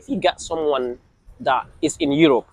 if you got someone that is in Europe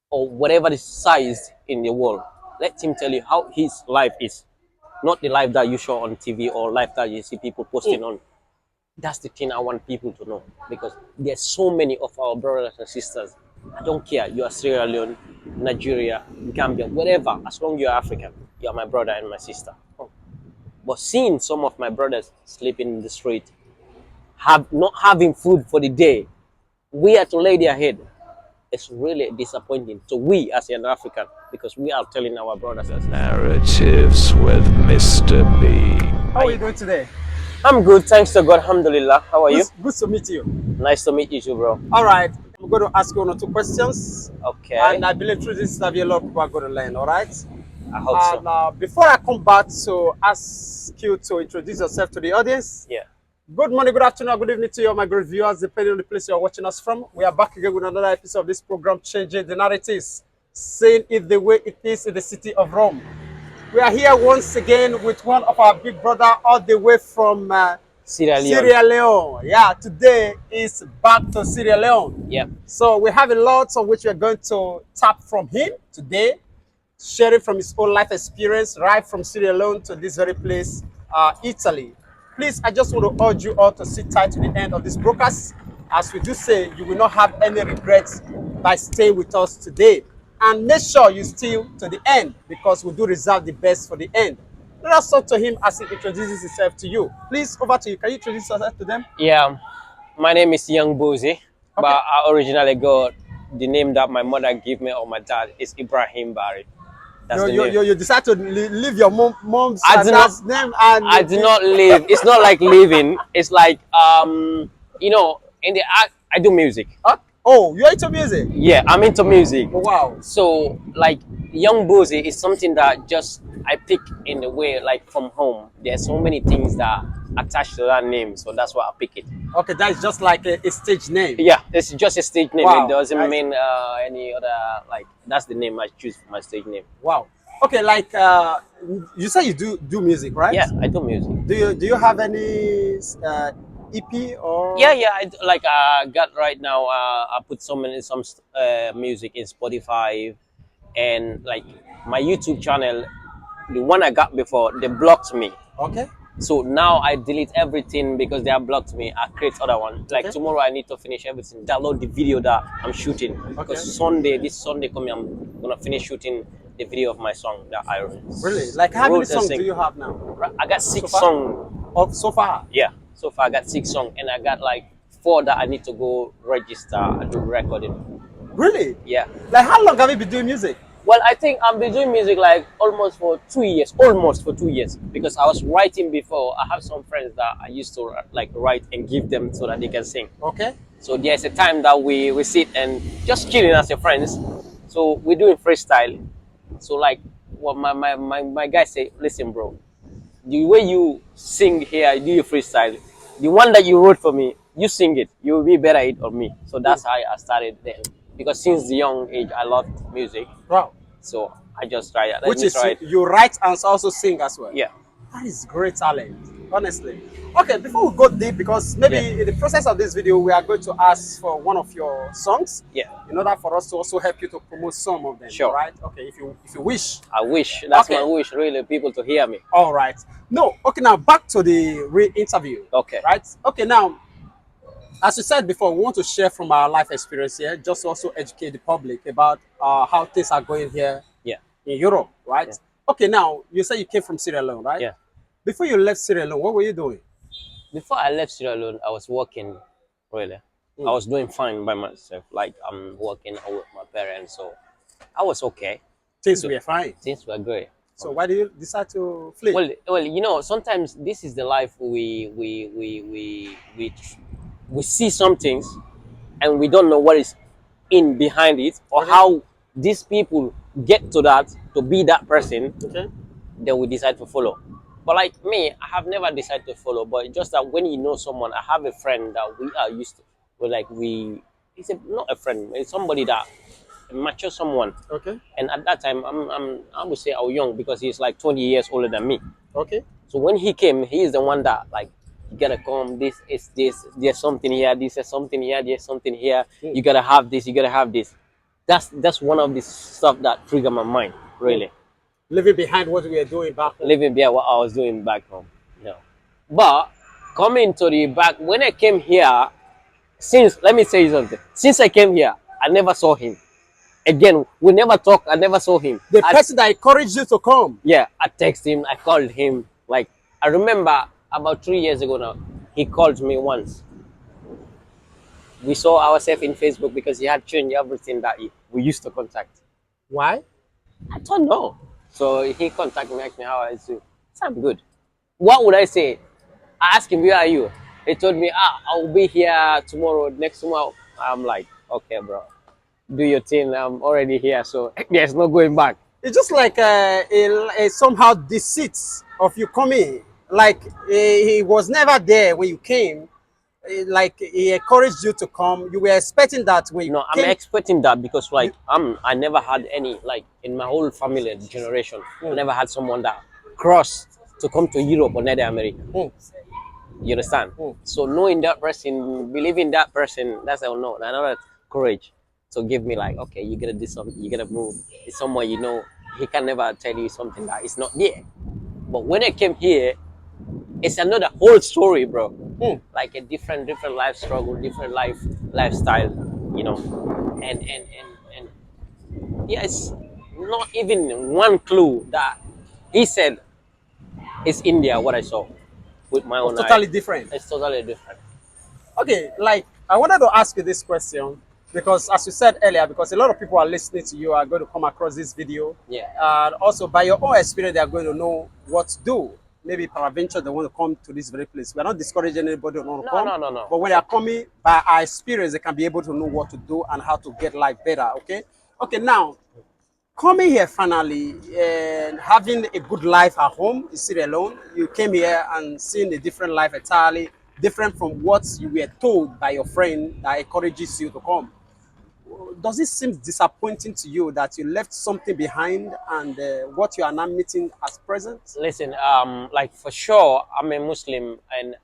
or whatever the size in the world, let him tell you how his life is, not the life that you show on TV or life that you see people posting on. That's the thing I want people to know, because there's so many of our brothers and sisters. I don't care, you are Sierra Leone, Nigeria, Gambia, whatever, as long as you're African, you are my brother and my sister. But seeing some of my brothers sleeping in the street, not having food for the day, where to lay their head, it's really disappointing to we as an African, because we are telling our brothers. Narratives with Mr. B. How are you doing today? I'm good, thanks to God, alhamdulillah. How are you? Good to meet you. Nice to meet you too, bro. All right, I'm going to ask you one or two questions. Okay. And I believe through this interview, a lot of people are going to learn, all right? I hope And so. before I come back to ask you to introduce yourself to the audience, Yeah. good morning, good afternoon, good evening to you, my great viewers, depending on the place you're watching us from. We are back again with another episode of this program, Changing the Narratives, saying it the way it is in the city of Rome. We are here once again with one of our big brother all the way from Sierra Leone. Sierra Leone. Yeah, today is back to Sierra Leone. Yeah. So we have a lot of which we're going to tap from him today, sharing from his own life experience, right from Sierra Leone to this very place, Italy. Please, I just want to urge you all to sit tight to the end of this broadcast. As we do say, you will not have any regrets by staying with us today. And make sure you stay to the end, because we do reserve the best for the end. Let us talk to him as he introduces himself to you. Please, over to you. Can you introduce yourself to them? Yeah. My name is Young Bozy, but I originally got the name that my mother gave me or my dad is Ibrahim Barry. That's the name. You decide to leave your mom's I did dad's name and I did not live. It's not like living. It's like you know, in the act, I do music. Oh, you're into music? Yeah, I'm into music. Oh, wow. So like Young Bozy is something that just I pick in the way like from home. There's so many things that attached to that name, so that's why I pick it. Okay, that is just like a stage name. Yeah, it's just a stage name. Wow, It doesn't nice. mean any other, like that's the name I choose for my stage name. Wow. Okay, like you say you do music, right? Yeah, I do music. Do you have any EP or? Yeah, like got right now. I put some music in Spotify, and like my YouTube channel, the one I got before, they blocked me. Okay. So now I delete everything because they have blocked me. I create other one. Like Okay. tomorrow I need to finish everything. Download the video that I'm shooting. Because this Sunday coming, I'm gonna finish shooting the video of my song that I Really? Like how many wrote and songs sing. do you have now? I got 6 So far? songs. Oh, so far? Yeah, so far I got 6 songs, and I got like 4 that I need to go register and do recording. Really? Yeah. Like how long have you been doing music? Well, I think I've been doing music like almost for 2 years, because I was writing before. I have some friends that I used to like write and give them so that they can sing. Okay. So there's a time that we sit and just chilling as your friends. So we're doing freestyle. So like what my guy say, listen bro, the way you sing here, do your freestyle, the one that you wrote for me, you sing it, you will be better at it or me. So that's how I started then. Because since the young age I loved music. Wow. So I just tried it. Which is you write and also sing as well. Yeah. That is great talent, honestly. Okay, before we go deep, because maybe in the process of this video, we are going to ask for one of your songs. Yeah. In order for us to also help you to promote some of them. Sure. All right. Okay. If you wish. I wish. That's Okay. my wish, really, people to hear me. All right. No. Okay. Now back to the real interview. Okay. Right. Okay. Now, as you said before, we want to share from our life experience here, just to also educate the public about how things are going here. Yeah. In Europe, right? Yeah. Okay. Now you say you came from Sierra Leone, right? Yeah. Before you left Sierra Leone, what were you doing? Before I left Sierra Leone, I was working, really. I was doing fine by myself. Like, I'm working with my parents, so I was okay. Things were fine. Things were great. So why did you decide to flee? Well, you know, sometimes this is the life we see some things, and we don't know what is in behind it, or how these people get to that, to be that person. Okay. Then we decide to follow. But like me, I have never decided to follow. But just that when you know someone, I have a friend that we are used to. He's not a friend. It's somebody that mature someone. Okay. And at that time, I would say I was young because he's like 20 years older than me. Okay. So when he came, he is the one that like You gotta come. This is this. There's something here. This is something here. There's something here. Mm. You gotta have this. You gotta have this. That's one of the stuff that trigger my mind. Mm. Really, Leaving behind what we are doing back home. living there, what I was doing back home. No, but coming to the back when I came here. Since let me say something. Since I came here, I never saw him again. We never talked. I never saw him. The person that encouraged you to come. Yeah, I text him. I called him. Like I remember about 3 years ago now. He called me once. We saw ourselves in Facebook because he had changed everything that we used to contact. Why? I don't know. So he contacted me, asked me how I do. So I'm good. What would I say? I asked him, where are you? He told me, I'll be here tomorrow, next tomorrow. I'm like, okay, bro, do your thing. I'm already here, so there's no going back. It's just like a somehow deceit of you coming. Like he was never there when you came. Like he encouraged you to come. You were expecting that when you No, I'm came. expecting that because like I never had any like in my whole family generation. I never had someone that crossed to come to Europe or Nether America. Mm. You understand? Mm. So knowing that person, believing that person, that's how no, another courage to give me like, okay, you gotta do something, you gotta move. It's someone you know. He can never tell you something that is not there. But when I came here, it's another whole story, bro. Mm. Like a different life struggle, different lifestyle, you know. And yeah, it's not even one clue that he said it's India. What I saw with my Or own eye, totally different. it's totally different. Okay, like I wanted to ask you this question because, as you said earlier, because a lot of people are listening to you are going to come across this video, Yeah. and also by your own experience, they are going to know what to do. Maybe peradventure they want to come to this very place. We are not discouraging anybody who want to No, come, no, no, no. but when they are coming, by our experience, they can be able to know what to do and how to get life better. Okay, okay. Now, coming here finally and having a good life at home, you sit alone. You came here and seeing a different life entirely different from what you were told by your friend that encourages you to come. Does it seem disappointing to you that you left something behind and what you are now meeting as present? Listen, like for sure, I'm a Muslim, and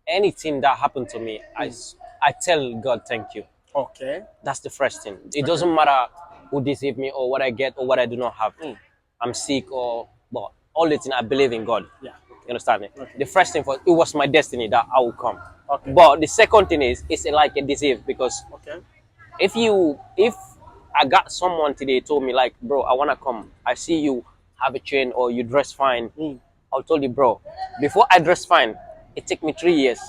anything that happened to me, I tell God thank you. Okay. That's the first thing. It doesn't matter who deceived me or what I get or what I do not have. I'm sick or but all the thing I believe in God. Yeah. You understand me? Okay. The first thing for it was my destiny that I will come. Okay. But the second thing is it's like a deceive because Okay. if I got someone today told me like, bro, I wanna come. I see you have a chain or you dress fine. I'll tell you, bro, before I dress fine, it took me 3 years.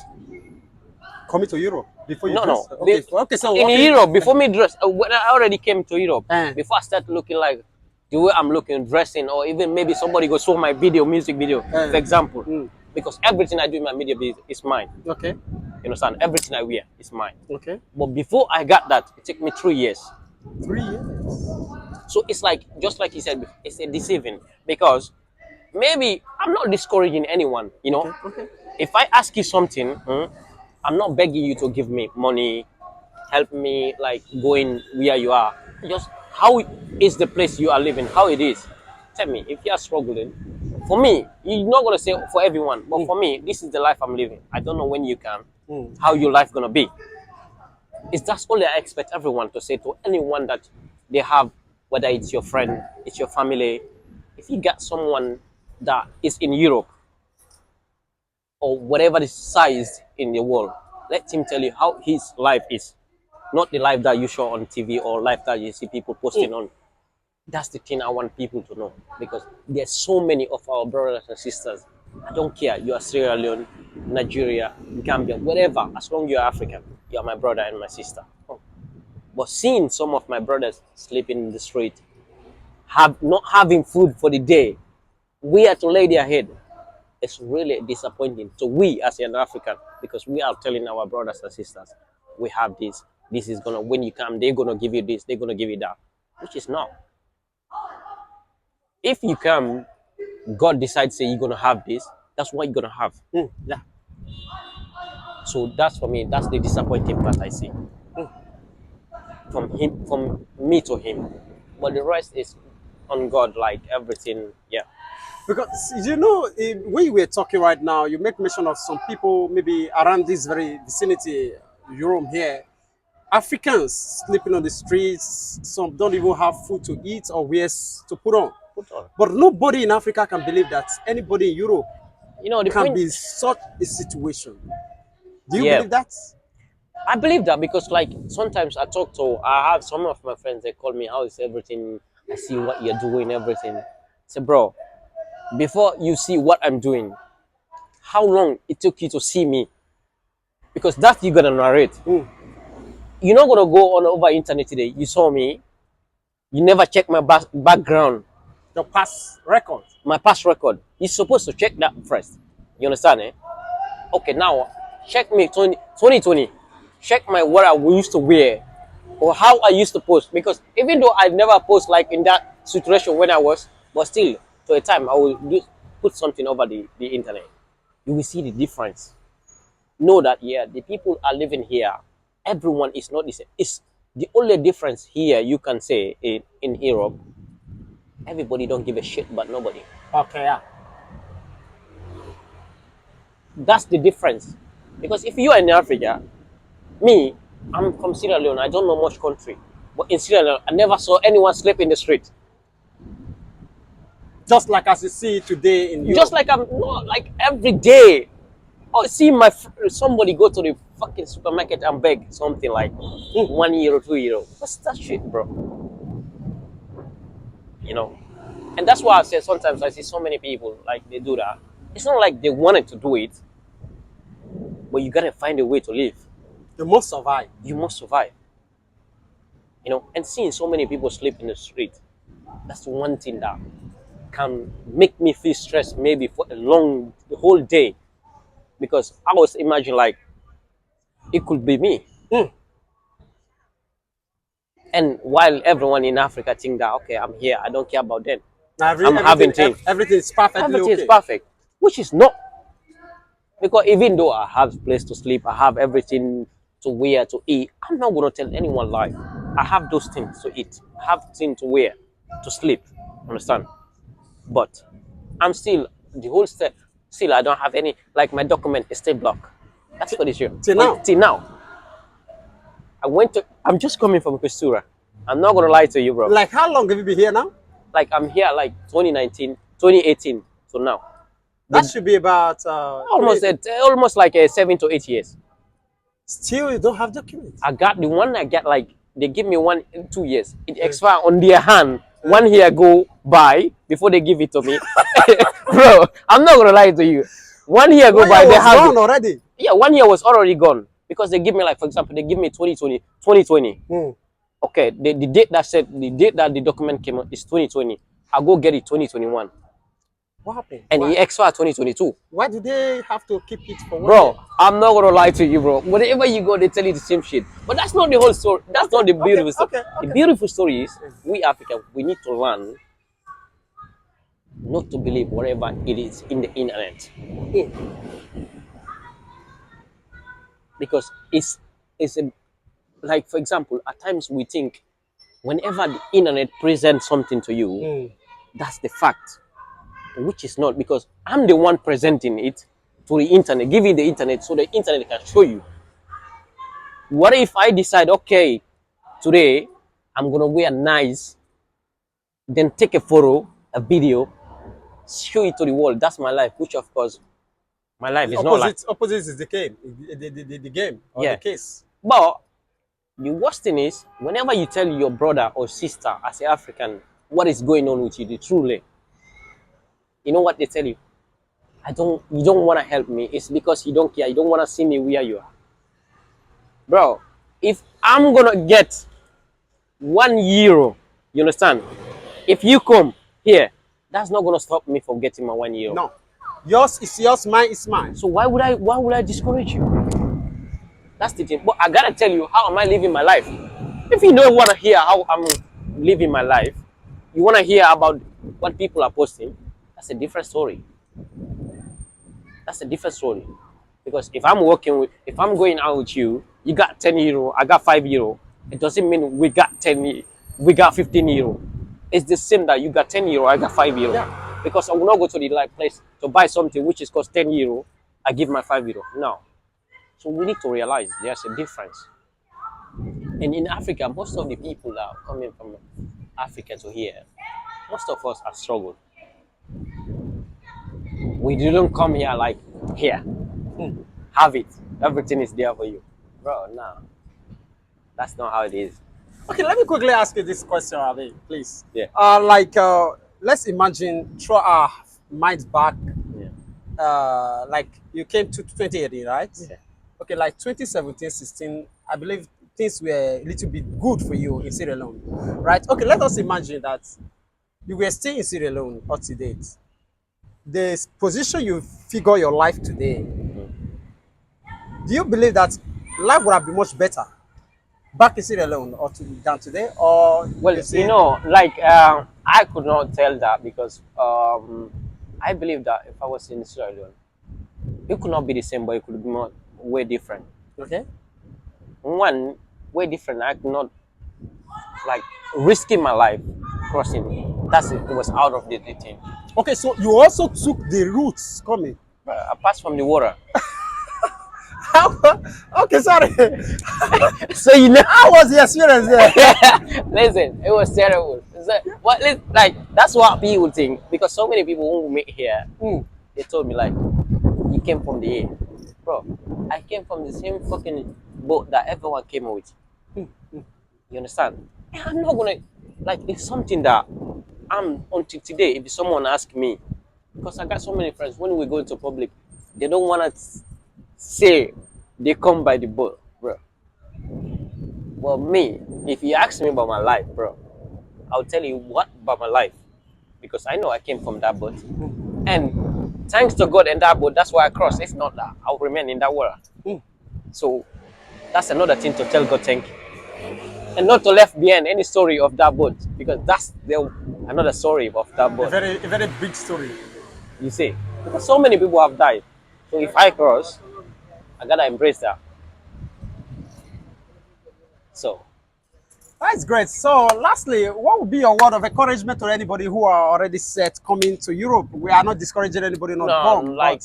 Coming to Europe before you No, dress? no. Okay. Okay. So In walking. Europe, before me dress, when I already came to Europe, Eh. before I start looking like the way I'm looking, dressing, or even maybe somebody go saw my video, music video, for example, because everything I do in my media business is mine. Okay. You understand? Everything I wear is mine. Okay. But before I got that, it took me 3 years. 3 years. So it's like, just like he said, it's a deceiving because maybe I'm not discouraging anyone, you know. Okay. If I ask you something, I'm not begging you to give me money, help me like going where you are. Just how is the place you are living, how it is. Tell me if you are struggling. For me, you're not gonna say for everyone, but for me, this is the life I'm living. I don't know when you can, how your life gonna be. It's that's all I expect everyone to say to anyone that they have, whether it's your friend, it's your family. If you got someone that is in Europe or whatever the size in the world, let him tell you how his life is. Not the life that you show on TV or life that you see people posting on. That's the thing I want people to know because there's so many of our brothers and sisters. I don't care. You are Sierra Leone, Nigeria, Gambia, wherever. As long as you're African, you are my brother and my sister. But seeing some of my brothers sleeping in the street, not having food for the day, we are to lay their head. It's really disappointing. So we as an African, because we are telling our brothers and sisters, we have this. This is gonna when you come, they're gonna give you this, they're gonna give you that, which is not. If you come, God decides say you're gonna have this, that's what you're gonna have. Yeah. So that's for me, that's the disappointing part I see. From him, from me to him. But the rest is on God, like everything, yeah. Because you know, when you were talking right now, you make mention of some people maybe around this very vicinity, Europe here, Africans sleeping on the streets. Some don't even have food to eat or wears to put on. Put on. But nobody in Africa can believe that anybody in Europe You know, the can point, be in such a situation. Do you yeah, believe that? I believe that because, like, sometimes I have some of my friends, they call me, how is everything? I see what you're doing, everything. I say, bro, before you see what I'm doing, how long it took you to see me? Because that you're gonna narrate. Mm. You're not gonna go on over internet today. You saw me, you never check my background, Your past record. my past record. You're supposed to check that first. You understand, eh? Okay, now check me 2020. Check my what I used to wear or how I used to post. Because even though I never post like in that situation when I was, but still, to a time I will put something over the internet. You will see the difference. Know that, yeah, the people are living here. Everyone is not the same. It's the only difference here you can say in Europe. Everybody don't give a shit about nobody. Okay, yeah. That's the difference. Because if you are in Africa, me, I'm from Sierra Leone. I don't know much country, but in Sierra Leone, I never saw anyone sleep in the street. Just like as you see today in Europe. Just like I'm not like every day. Or see somebody go to the fucking supermarket and beg something like €1, €2. What's that shit, bro? You know, and that's why I say sometimes I see so many people like they do that. It's not like they wanted to do it, but you gotta find a way to live. You must survive. You must survive. You know, and seeing so many people sleep in the street, that's one thing that can make me feel stressed maybe for the whole day. Because I was imagining like it could be me. Mm. And while everyone in Africa think that, okay, I'm here, I don't care about them. Now I'm having things. everything is perfectly Everything okay. is perfect, which is not. Because even though I have place to sleep, I have everything to wear, to eat, I'm not going to tell anyone lie. I have those things to eat. I have things to wear, to sleep. Understand? But I'm still, the whole step, still I don't have any, like my document is still blocked. That's for this year. Till now? Till now. I'm just coming from Questura. I'm not going to lie to you, bro. Like how long have you been here now? Like I'm here like 2019, 2018 to now. That should be about Almost like 7 to 8 years. Still, you don't have documents. I got the one I get like they give me 1 in 2 years. It expire on their hand. 1 year go by before they give it to me. Bro, I'm not gonna lie to you. 1 year go by, they have gone already. Yeah, 1 year was already gone because they give me like, for example, they give me 2020. Mm. Okay, the date that the document came out is 2020. I go get it 2021. What happened? And Why? it expire 2022. Why do they have to keep it for 1 Bro, year? I'm not gonna lie to you, bro. Wherever you go, they tell you the same shit. But that's not the whole story. That's not the beautiful story. okay. The beautiful story is we Africans, we need to learn not to believe whatever it is in the internet. Because it's like, for example, at times we think whenever the internet presents something to you, that's the fact, which is not, because I'm the one presenting it to the internet, giving the internet so the internet can show you. What if I decide, okay, today I'm gonna wear nice, then take a photo, a video, show it to the world? That's my life, which of course my life is not like. Opposite is the game, the game or Yeah. the case. But the worst thing is, whenever you tell your brother or sister as an African what is going on with you, the truly, you know what they tell you? You don't want to help me. It's because you don't care. You don't want to see me where you are. Bro, if I'm going to get €1, you understand? If you come here, that's not going to stop me from getting my €1. No. Yours is yours, mine is mine. So why would I discourage you? That's the thing. But I gotta tell you, how am I living my life? If you don't want to hear how I'm living my life, you want to hear about what people are posting, that's a different story. That's a different story. Because if I'm going out with you, you got €10, I got €5. It doesn't mean we got €15. It's the same that you got €10, I got €5. Yeah. because I will not go to the like place to buy something which is cost 10 euro. I give my 5 euro. No. So we need to realize there's a difference. And in Africa, most of the people that are coming from Africa to here, most of us are struggling. We didn't come here like here. Have it. Everything is there for you. Bro, nah. That's not how it is. Okay, let me quickly ask you this question, Ravi, please. Yeah. Let's imagine, throw our minds back, Yeah. like you came to 2018, right? Yeah. Okay, like 2017, 16, I believe things were a little bit good for you in Sierra Leone, right? Okay, let us imagine that you were still in Sierra Leone up to date. The position you figure your life today, do you believe that life would have been much better back in Sierra Leone than today? Or Well, you say, like I could not tell that because I believe that if I was in Sierra Leone, it could not be the same, but it could be more way different. okay? One way different. I could not like risking my life crossing. That's it. It was out of the thing. Okay, so you also took the routes coming. Apart from the water, Okay, sorry. so you know. How was the experience there? Listen, it was terrible. Like that's what people think because so many people who meet here, they told me like, you came from the air, bro. I came from the same fucking boat that everyone came with. You understand? And I'm not gonna like. It's something that I'm until today. If someone asks me, because I got so many friends when we go into public, they don't wanna say they come by the boat, bro. Well, me, if you ask me about my life, bro, I'll tell you what about my life because I know I came from that boat, and thanks to God and that boat, that's why I crossed. If not that, I'll remain in that water. So that's another thing to tell God thank you, and not to left behind any story of that boat because that's another story of that boat. A very big story. You see, because so many people have died. So if I cross, I gotta embrace that. So That's great. So, lastly, what would be your word of encouragement to anybody who are already set coming to Europe? We are not discouraging anybody not no, come, like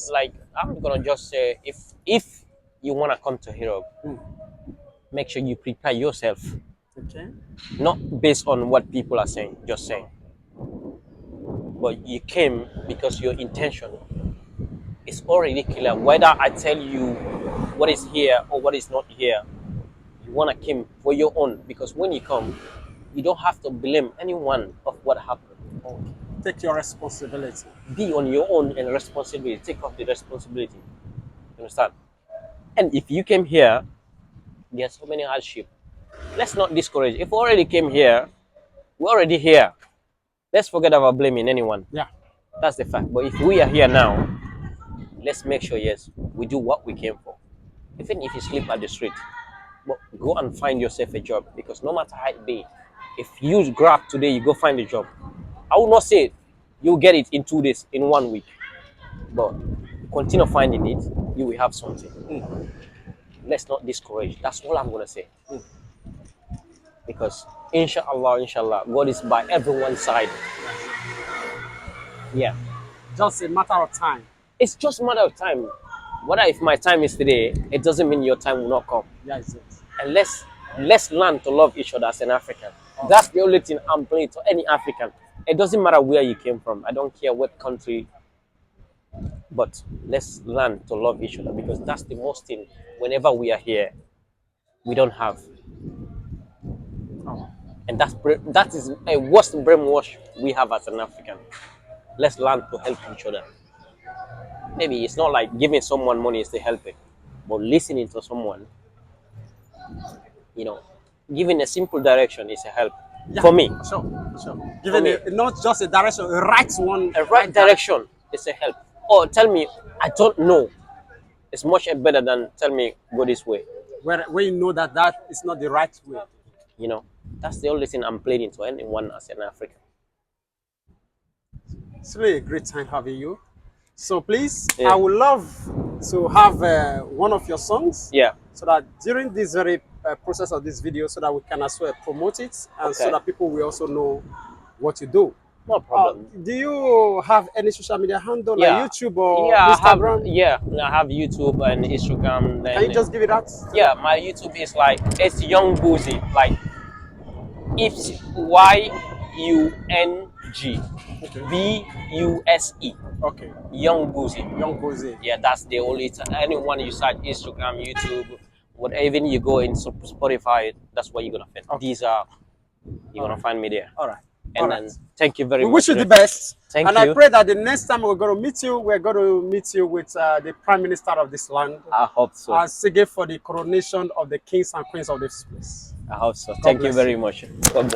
I'm gonna just say if you wanna come to Europe, make sure you prepare yourself, okay, not based on what people are saying, just saying. But you came because your intention is already clear. Whether I tell you what is here or what is not here, you wanna come for your own because when you come, you don't have to blame anyone of what happened. okay. Take your responsibility. Be on your own and responsibility. Take off the responsibility. You understand? And if you came here, there's so many hardship. Let's not discourage. If we already came here, we're already here. Let's forget about blaming anyone. Yeah. That's the fact. But if we are here now, let's make sure, yes, we do what we came for. Even if you sleep at the street, but go and find yourself a job because no matter how it be, if you grab today, you go find a job. I will not say you'll get it in 2 days, in 1 week, but continue finding it, you will have something. Let's not discourage. That's all I'm gonna say. Because inshallah, God is by everyone's side. Yeah. Just a matter of time. It's just a matter of time. Whether if my time is today, it doesn't mean your time will not come. Yeah, it's it. And let's learn to love each other as an African. That's the only thing I'm playing to any African. It doesn't matter where you came from. I don't care what country. But let's learn to love each other because that's the most thing. Whenever we are here, we don't have. And that is a worst brainwash we have as an African. Let's learn to help each other. Maybe it's not like giving someone money is to help it, but listening to someone, giving a simple direction is a help. Yeah, For me, sure. Giving me. Not just a direction, a right one. a right direction is a help. Or tell me, I don't know. It's much better than tell me go this way. Where you know that is not the right way. That's the only thing I'm playing to anyone as an African. It's really a great time having you. So please, Yeah. I would love to have one of your songs. Yeah. So that during this very process of this video, so that we can as well promote it, and so Okay. that people will also know what you do. No problem. Do you have any social media handle like Yeah, YouTube or yeah. Instagram? I have YouTube and Instagram. Can you Then just give it that to yeah, them? my YouTube is like it's Young Boozy, like it's Okay. YUNGBUSE. Okay. Young Boozy. Young Boze. Yeah, that's the only anyone you search Instagram, YouTube, whatever even you go in Spotify, that's what you're gonna find. Okay. These are you're All gonna right. find me there. All right. All And right. then thank you very We wish much. you the best. Thank And I you. pray that the next time we're going to meet you, we're going to meet you with the Prime Minister of this land. I hope so. And sing it for the coronation of the kings and queens of this place. I hope so. God Thank you bless very you. much. God bless.